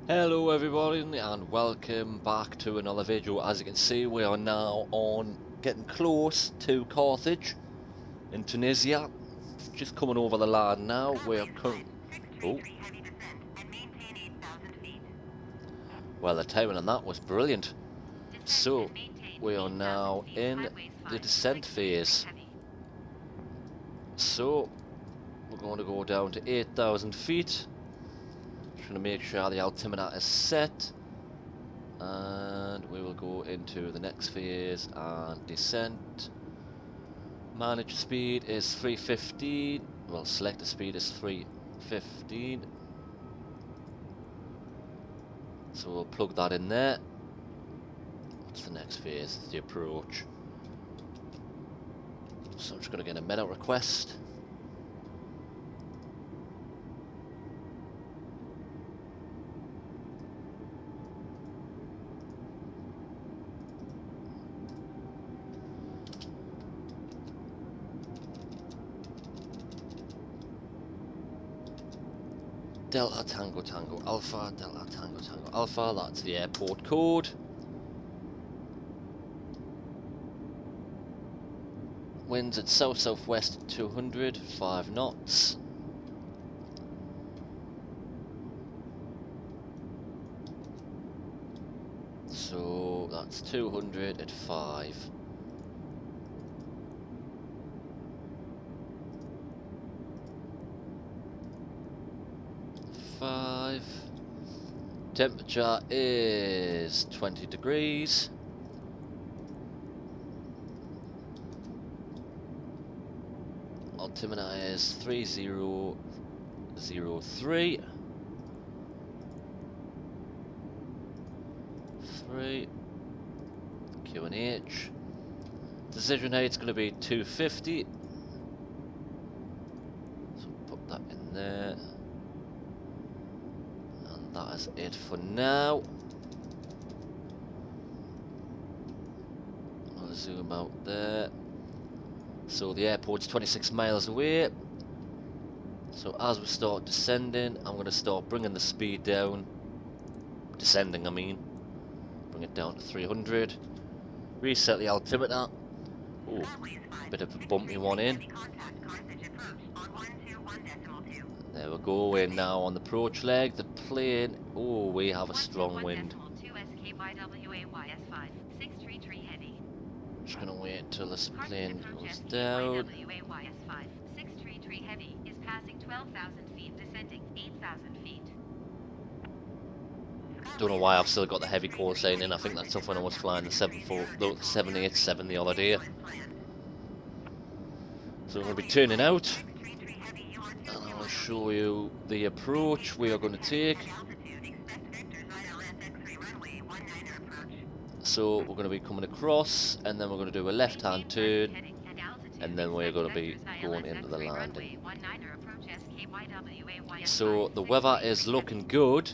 Hello everybody and welcome back to another video. As you can see, we are now getting close to Carthage in Tunisia. Just coming over the land now. We're well, the timing on that was brilliant. So we are now in the descent phase. So we're going to go down to 8,000 feet. Trying to make sure the altimeter is set. And we will go into the next phase and descent. Managed speed is 315. Well, selected speed is 315. So we'll plug that in there. What's the next phase? It's the approach. So I'm just going to get a minute request. Delta Tango Tango Alpha, Delta Tango Tango Alpha, that's the airport code. Winds at south-southwest 200, 5 knots. So that's 200 at 5. Temperature is 20 degrees. Altimeter is 3003. 3 QNH. Decision height is going to be 250. So put that in there. And that is it for now. I'll zoom out there. So the airport's 26 miles away. So as we start descending, I'm going to start bringing the speed down. Descending, I mean. Bring it down to 300. Reset the altimeter. Oh, bit of a bumpy one in. There we go, we're now on the approach leg. The plane, oh, we have a strong wind. Just gonna wait until this plane goes down. Don't know why I've still got the heavy call sign in. I think that's off when I was flying the 787 the other day. So we're going to be turning out, and I'll show you the approach we are going to take. So we're going to be coming across, and then we're going to do a left-hand turn, and then we're going to be going into the landing. So the weather is looking good.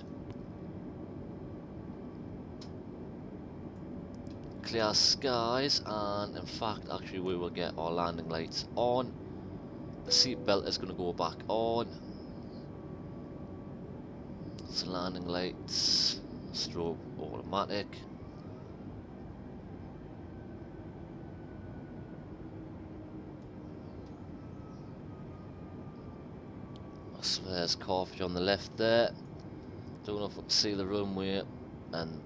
Clear skies, and in fact actually we will get our landing lights on. The seat belt is going to go back on. It's landing lights, strobe automatic. So there's Carthage on the left there. Don't know if we can see the runway, and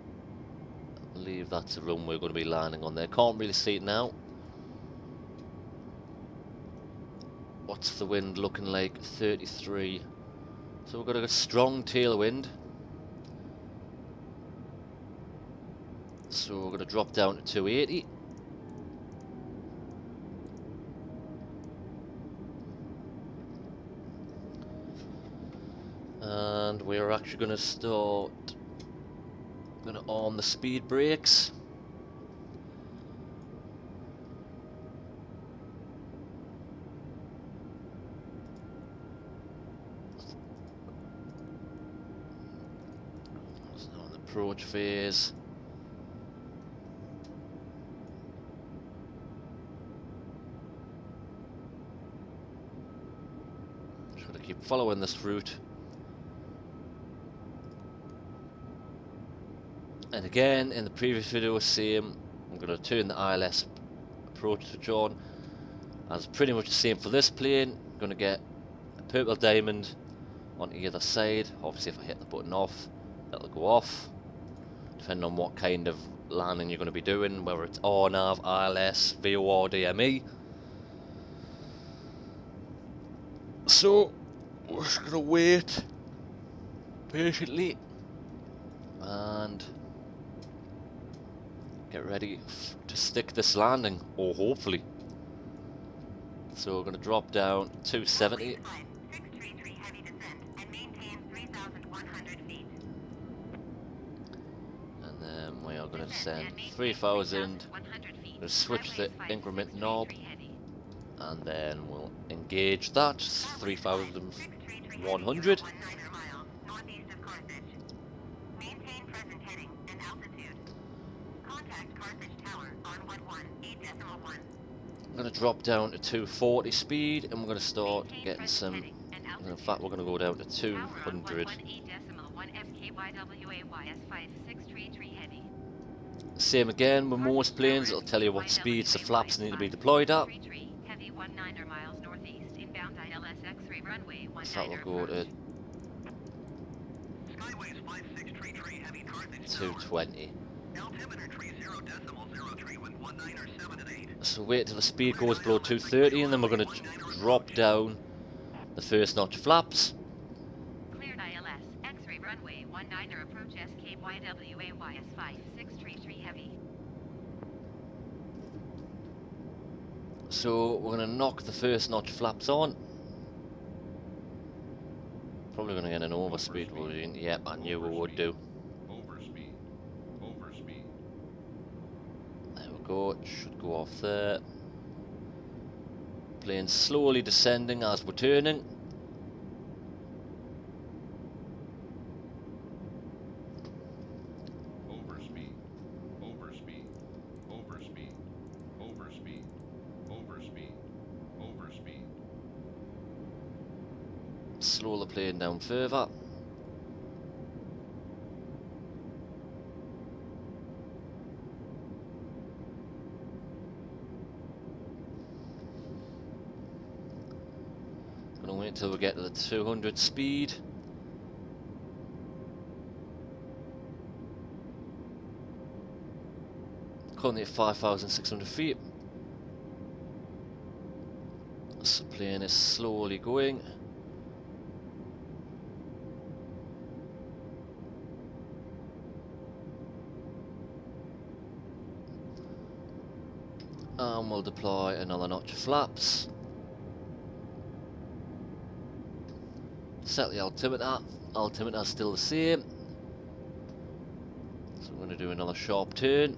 I believe that's the runway we're going to be landing on there. Can't really see it now. What's the wind looking like? 33. So we've got a strong tailwind. So we're going to drop down to 280. And we're actually going to arm the speed brakes. So now in the approach phase. Try to keep following this route. And again, in the previous video, same. I'm going to turn the ILS approach switch on. As pretty much the same for this plane. Going to get a purple diamond on either side. Obviously, if I hit the button off, it'll go off. Depending on what kind of landing you're going to be doing, whether it's RNAV, ILS, VOR, DME. So, we're just going to wait patiently and get ready to stick this landing, or hopefully. So we're going to drop down 270. And then we are going to descend 3,000. We'll switch the increment knob. And then we'll engage that, 3,100. Maintain present heading and altitude. Contact Carthage Tower on 11.8.1. I'm going to drop down to 240 speed, and we're going to start getting some. In fact, we're going to go down to 200. Same again with most planes, it'll tell you what speeds the flaps need to be deployed at. In fact, we'll go to 220. So wait till the speed goes below 230, and then we're going to drop down the first notch flaps. Cleared ILS, X-ray runway 19er approach SKYWAYS5633 heavy. So we're going to knock the first notch flaps on. Probably going to get an overspeed version. Yep, I knew we would do. Overspeed. Overspeed. There we go, it should go off there. Plane slowly descending as we're turning. Overspeed. Overspeed. Overspeed. Overspeed. Overspeed. Overspeed. Slow the plane down further. Gonna wait till we get to the 200 speed. Currently at 5,600 feet. This plane is slowly going. And we'll deploy another notch of flaps. Set the altimeter. Altimeter is still the same. So we're going to do another sharp turn.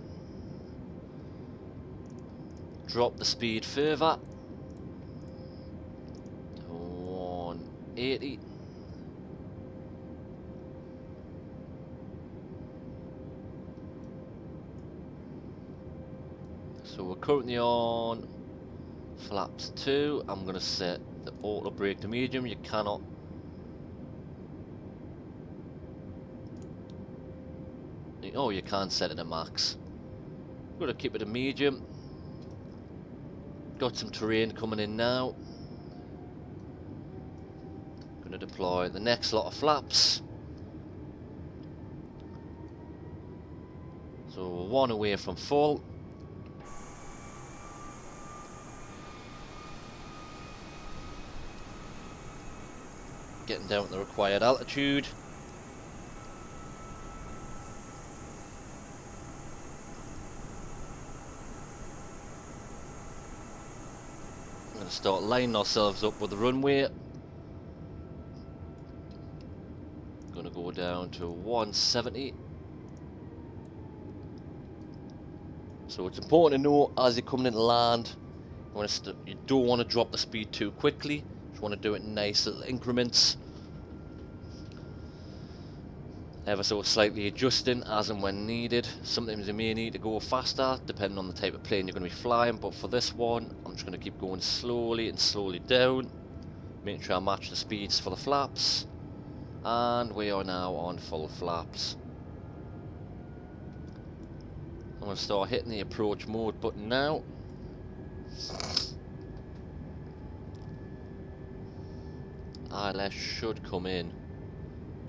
Drop the speed further to 180. So we're currently on flaps 2. I'm going to set the auto brake to medium. You cannot. Oh, you can set it to max. We're going to keep it a medium. Got some terrain coming in now. Going to deploy the next lot of flaps. So we're one away from full. Getting down to the required altitude. I'm going to start lining ourselves up with the runway. Going to go down to 170. So it's important to know as you're coming into land, you don't want to drop the speed too quickly. You just want to do it in nice little increments. Ever so slightly adjusting as and when needed. Sometimes you may need to go faster depending on the type of plane you're going to be flying, but for this one I'm just going to keep going slowly and slowly down, making sure I match the speeds for the flaps. And we are now on full flaps. I'm going to start hitting the approach mode button now. ILS should come in.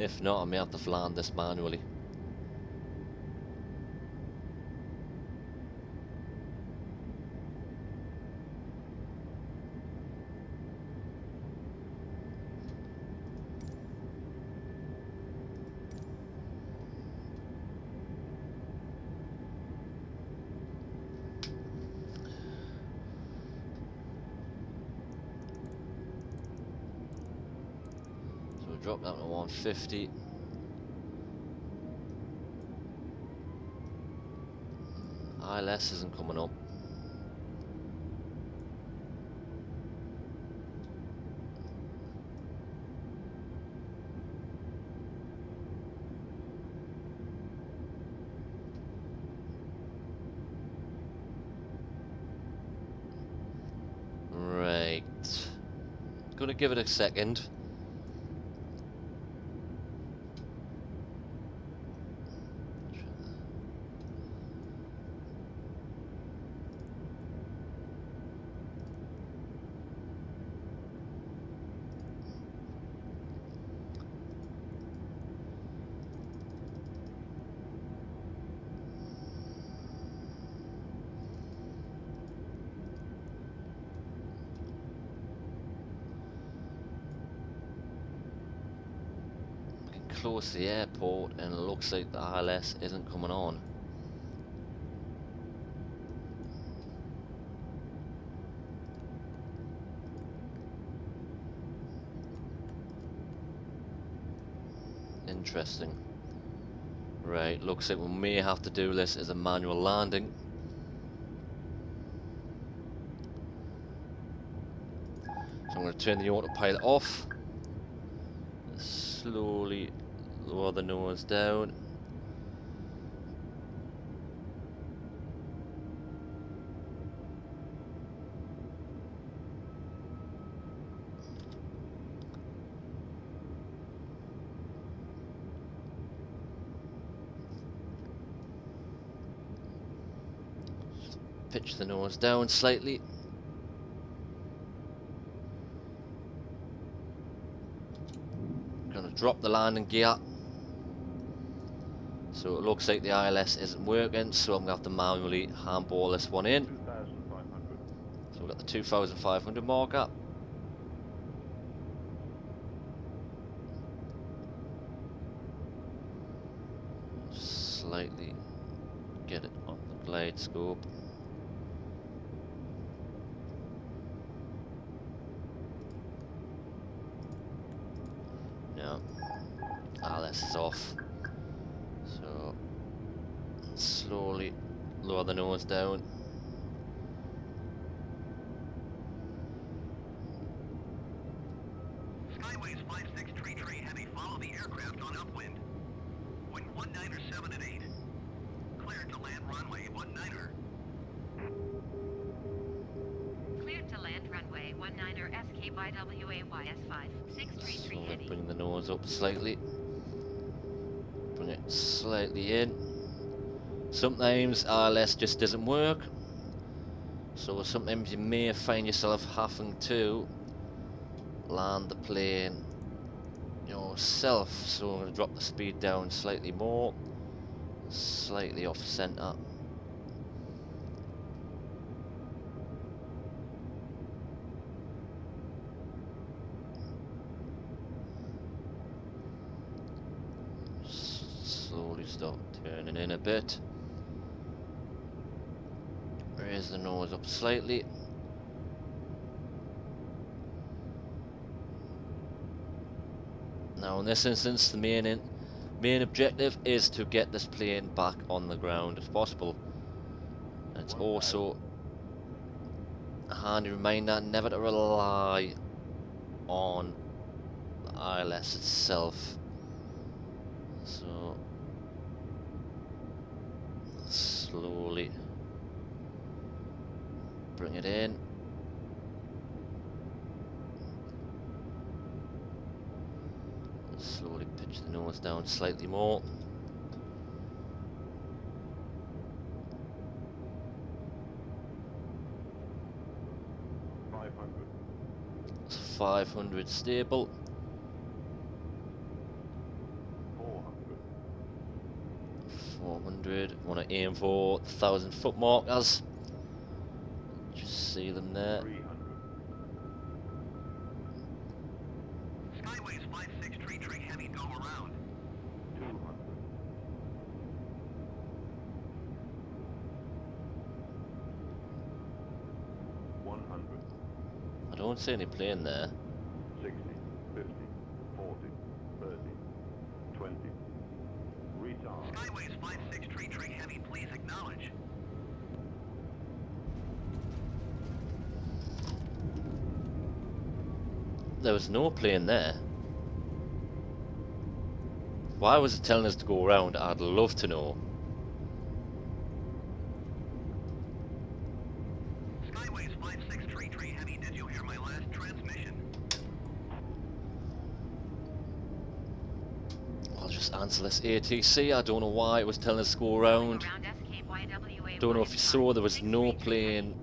If not, I may have to land this manually. So we drop down to 150. ILS isn't coming up. Right. Gonna give it a second. Close to the airport and it looks like the ILS isn't coming on. Interesting. Right, looks like we may have to do this as a manual landing. So I'm going to turn the autopilot off. Slowly lower the nose down. Pitch the nose down slightly. Gonna drop the landing gear. So it looks like the ILS isn't working, so I'm gonna have to manually handball this one in. 2,500. So we've got the 2,500 marker. Slightly get it on the glide scope. No, ILS is off. So slowly lower the nose down. Skyways 56 tree heavy, follow the aircraft on upwind. Wind 19er 7 and 8. Cleared to land runway 19er. Cleared to land runway 19er SKYWAYS5. 633 Slowly heavy. bring the nose up slightly. Bring it slightly in. Sometimes ILS just doesn't work. So sometimes you may find yourself having to land the plane yourself. So I'm going to drop the speed down slightly more. Slightly off center. Slowly start turning in a bit. Raise the nose up slightly. Now in this instance the main objective is to get this plane back on the ground if possible. And it's also a handy reminder never to rely on the ILS itself. So slowly bring it in. Slowly pitch the nose down slightly more. 500 stable. 400. 400. Want to aim for 1,000-foot markers. Just see them there. 300. Skyways 56 tree heavy, go around. 200. 100. I don't see any plane there. 60, 50, 40, 30, 20. Retard. Skyways 56 tree heavy, please acknowledge. There was no plane there. Why was it telling us to go around? I'd love to know. Skyways 56 tree heavy, did you hear my last transmission? I'll just answer this ATC. I don't know why it was telling us to go around. Around SKYWA Don't know if you saw there was no plane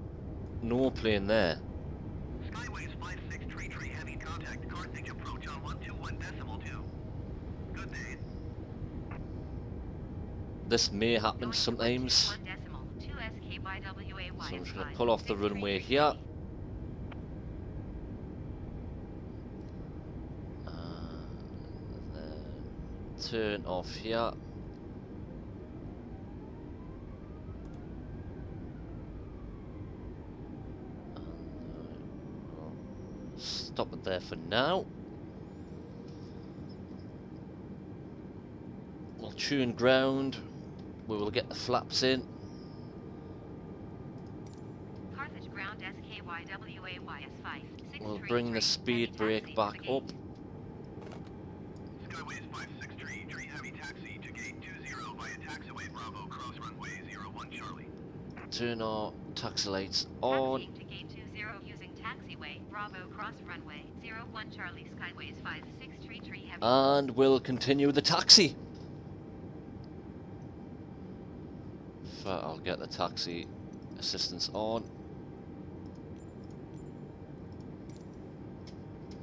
there. Skyways 56 tree heavy, contact Carthage approach on 121.2. Good day. This may happen sometimes. 2 SKYWA So I'm just going to pull off the runway here. Then turn off here. Stop it there for now. We'll tune ground. We will get the flaps in. Carthage ground SKYWA YS5. We'll bring the speed brake back up. Skyways 56 tree heavy, taxi to gate 20 via taxiway Bravo, cross runway 01 Charlie. Turn our taxi lights on. Taxiing to gate 20 using taxiway Bravo, cross runway 01 Charlie, Skyways 56 heavy. And we'll continue the taxi. I'll get the taxi assistance on.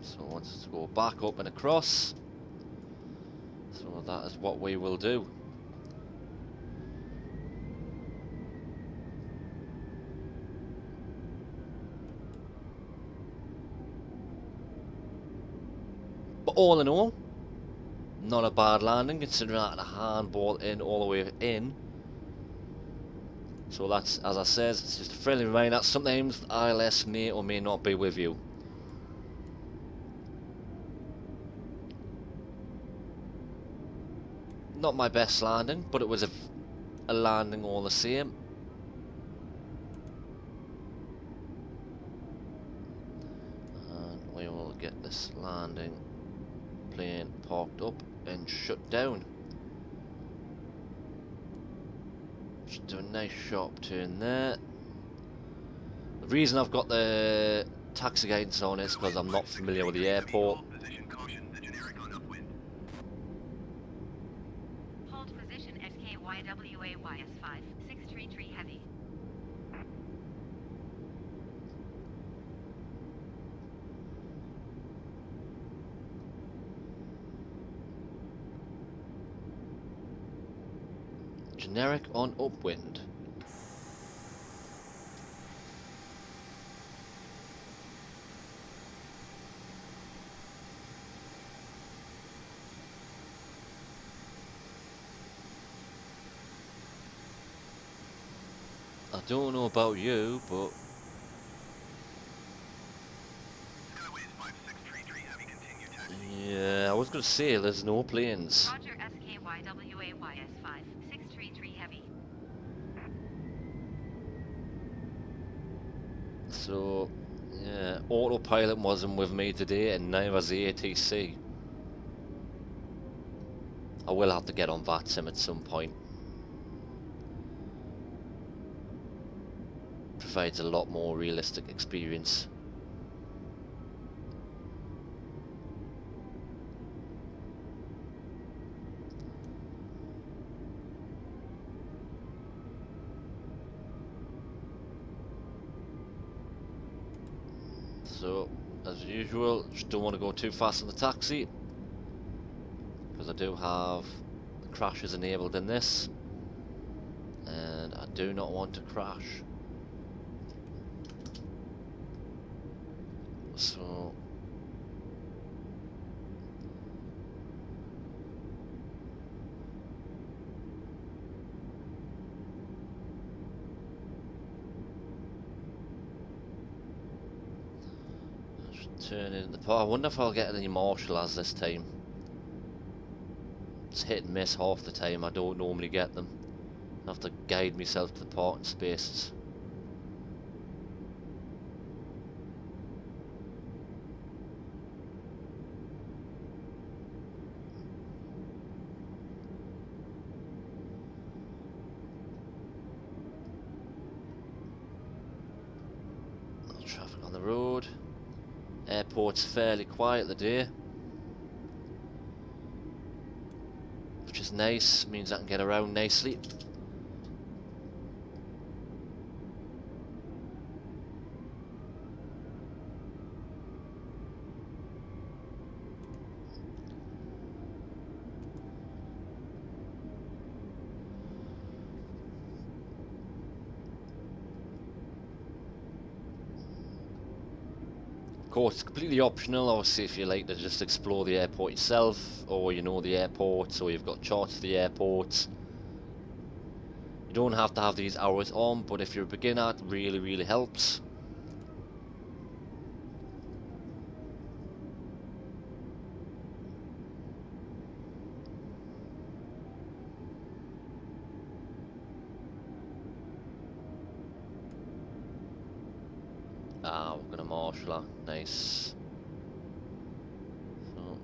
So I want us to go back up and across. So that is what we will do. But all in all, not a bad landing considering I had a handball in all the way in. So that's, as I says, it's just a friendly reminder that sometimes the ILS may or may not be with you. Not my best landing, but it was a landing all the same. And we will get this landing plane parked up and shut down. Just do a nice sharp turn there. The reason I've got the taxi guidance on is because I'm not familiar with the airport. Position caution, the generic on upwind. Hold position SKYWA YS5. 633 heavy. Generic on upwind. I don't know about you, but Skyways 56 heavy, continue taxi. yeah, I was going to say there's no planes. Roger SKYWA YS5. 633 heavy. So, yeah, autopilot wasn't with me today, and neither's the ATC. I will have to get on VATSIM at some point. Provides a lot more realistic experience. So, as usual. Just don't want to go too fast in the taxi, because I do have the crashes enabled in this, and I do not want to crash. So turn in the part. I wonder if I'll get any marshal as this time. It's hit and miss half the time. I don't normally get them. I have to guide myself to the parking spaces. No traffic on the road. Airport's fairly quiet today, which is nice, means I can get around nicely. Of course, it's completely optional, obviously, if you like to just explore the airport yourself, or you know the airports, or you've got charts of the airports. You don't have to have these hours on, but if you're a beginner, it really helps. Ah, we're gonna marshal her. Nice. So,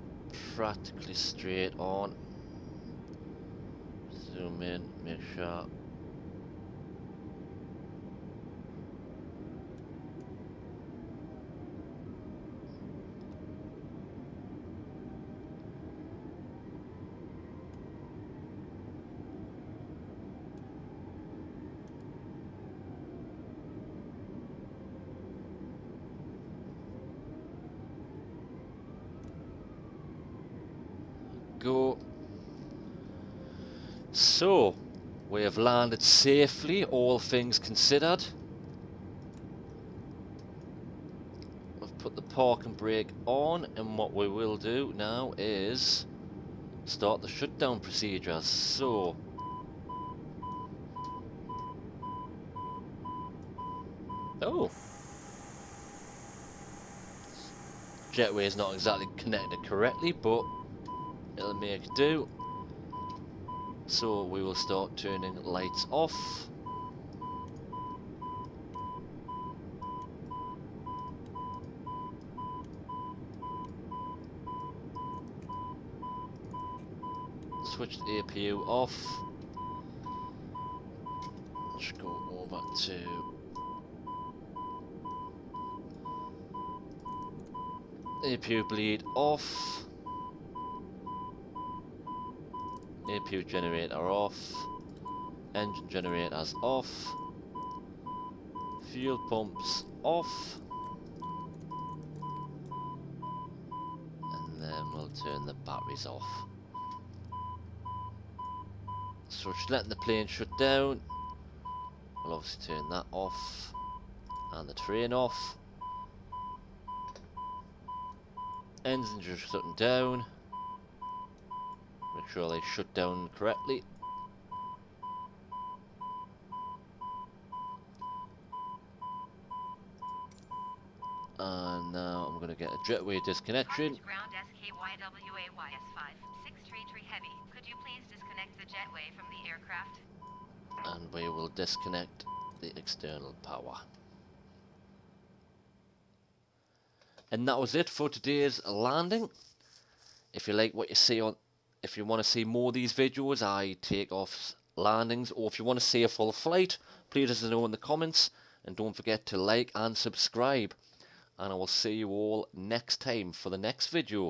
practically straight on. Zoom in, make sure. Go. So, we have landed safely, all things considered. We've put the parking brake on, and what we will do now is start the shutdown procedure. So, oh, jetway is not exactly connected correctly, but it'll make do. So we will start turning lights off. Switch the APU off. Let's go over to APU bleed off. APU generator off. Engine generators off. Fuel pumps off. And then we'll turn the batteries off. So just letting the plane shut down. We'll obviously turn that off. And the train off. Engines are shutting down. Make sure they shut down correctly. And now I'm going to get a jetway disconnection. Carthage ground SKYWAYS5, 633 heavy. Could you please disconnect the jetway from the aircraft? And we will disconnect the external power. And that was it for today's landing. If you like what you see on, if you want to see more of these videos, I take off landings, or if you want to see a full flight, please let us know in the comments, and don't forget to like and subscribe. And I will see you all next time for the next video.